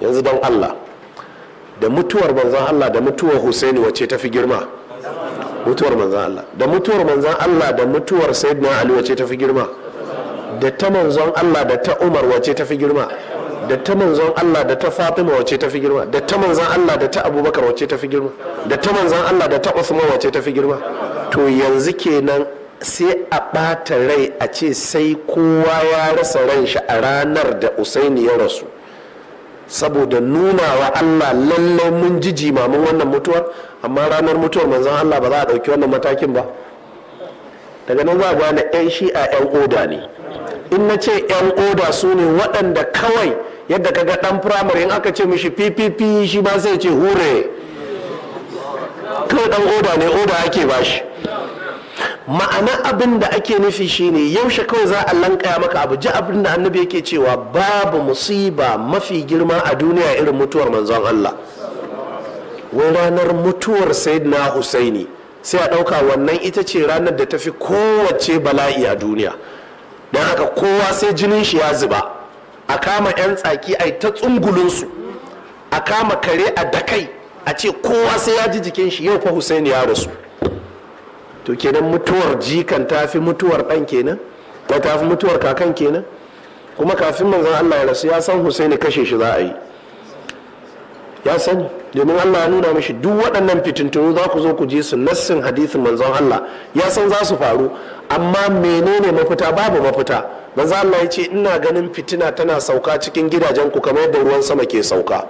yanzu don Allah da mutuwar manzon Allah da mutuwar Husaini wacce ta fi girma? Mutuwar manzon Allah. Da mutuwar manzon Allah da mutuwar Sayyidina Ali wacce ta fi girma? Da ta manzon Allah da ta Umar wacce ta fi girma? Da ta manzon Allah da ta Fatima wacce ta fi girma? Da ta manzon Allah da ta Abubakar wacce ta fi girma? Da ta manzon Allah da ta Usman wacce ta fi girma? To yanzu kenan sai a ɓata rai a ce sai kowa ya rasa ran shi a ranar da Usaini ya rasu, saboda nuna wa Allah lallai mun ji jimamin wannan mutuwar, amma ranar mutuwar manzon Allah ba za a ɗauki wannan matakin ba. Daga nan za a gane 'yan shi'a 'yan oda ne. In na ce 'yan oda su ne waɗanda kawai yadda kaga ɗan firamare in aka ce mishi ppp shi ba sai ce hure, kawai ɗan oda ne, oda ake bashi. Ma'ana abin da ake nufi shine yaushe kawai za a lankaya maka abu. Ji abin da annabi yake cewa babu musiba mafi girma a duniya irin mutuwar manzon Allah. Wai ranar mutuwar Sayyidina Husaini sai a ɗauka wannan ita ce ranar da tafi kowace bala'i a duniya, don haka kowa sai jinin shi ya zuba, a kama 'yan tsaki a ta tsungulunsu, a kama kare a dakai, a ce kowa sai ya ji jikin shi. Yau fa Husaini ya rasu. To kenan mutuwar jikan ta fi mutuwar ɗan kenan, ko ta fi mutuwar kakan kenan. Kuma kafin manzon Allah ya rasu ya san Husaini kashe shi za a yi, ya sani, domin Allah ya nuna mishi duk waɗannan fitintunu za ku zo ku ji su, nassin hadisin manzon Allah ya san za su faru, amma menene mafita? Babu mafita. Manzon Allah ya ce ina ganin fitina tana sauka cikin gidajen ku kamar yadda ruwan sama ke sauka.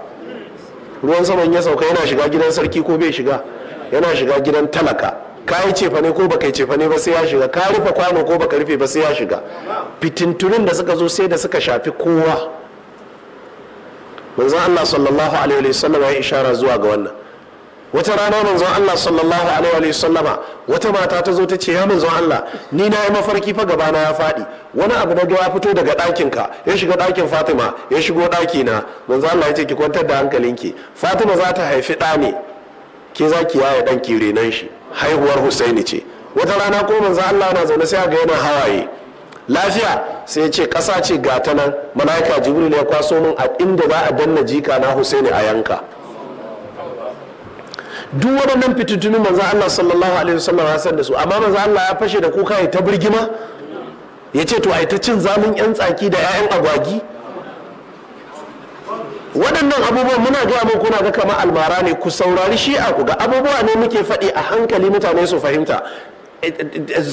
Ruwan saman ya sauka yana shiga gidan sarki ko bai shiga? Yana shiga gidan talaka. Ka yi cefane ko baka yi cefane ba sai ya shiga, ka rufe kwano ko baka rufe ba sai ya shiga. Fitintunin da suka zo sai da suka shafi kowa. Manzon Allah sallallahu alaihi wasallam ya ishara zuwa ga wannan. Wata rana manzon Allah sallallahu alaihi wasallam wata mata ta zo ta ce ya manzon Allah, ni na yi mafarki fa gabana ya faɗi, wani abu na ya fito daga ɗakin ka ya shiga ɗakin Fatima ya shigo ɗaki na. Manzon Allah ya ce ki kwantar da hankalinki, Fatima za ta haifi ɗa ne, ke za ki yaya ɗan ki renan shi, haihuwar Husaini ce. Wata rana ko manzon Allah na zaune sai ga yana hawaye, lafiya? Sai ce ƙasa ce ga ta nan, malaika Jibril ya kwaso min a inda za a danna jika na Husaini a yanka. Duk waɗannan fitintunu manzon Allah sallallahu alaihi wasallam ya san da su, amma manzon Allah ya fashe da kuka ya ta birgima, ya ce to ai ta cin zamun 'yan tsaki da 'ya'yan agwagi. Waɗannan abubuwan muna gaya mun kuna ga kamar almara ne, ku saurari shi'a ku ga abubuwa ne muke faɗi a hankali mutane su fahimta.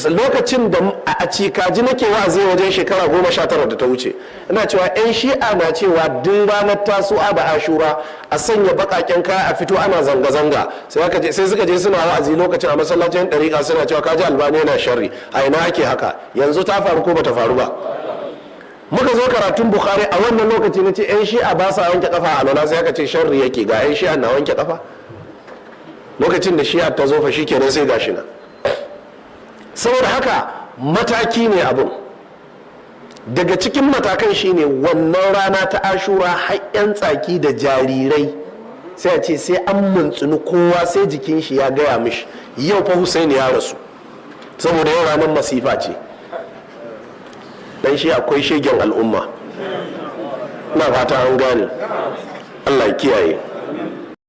Lokacin da a cikaji nake wa'azi wajen shekara 19 da ta wuce, ina cewa 'yan shi'a na cewa duk ranar tasu'a da ashura a sanya baƙaƙen kaya a fito ana zanga-zanga. Sai suka je suna wa'azi lokacin a masallacin ɗariƙa suna cewa kaji albani yana sharri. A ina ake haka? Yanzu ta faru ko bata faru ba? Muka zo karatun Bukhari a wannan lokaci na ce 'yan shi'a ba sa wanke kafa a nuna, sai aka ce sharri yake, ga 'yan shi'a na wanke kafa. Lokacin da shi'a ta zo fa shikenan sai gashi na. Saboda haka mataki ne abin. Daga cikin matakan shine wannan rana ta ashura har 'yan tsaki da jarirai sai a ce sai an muntsuni kowa sai jikin shi ya gaya mishi yau fa Husaini ya rasu, saboda yau ranar masifa ce. Dan shi akwai shegen al'umma, ina fata an gane. Allah ya kiyaye.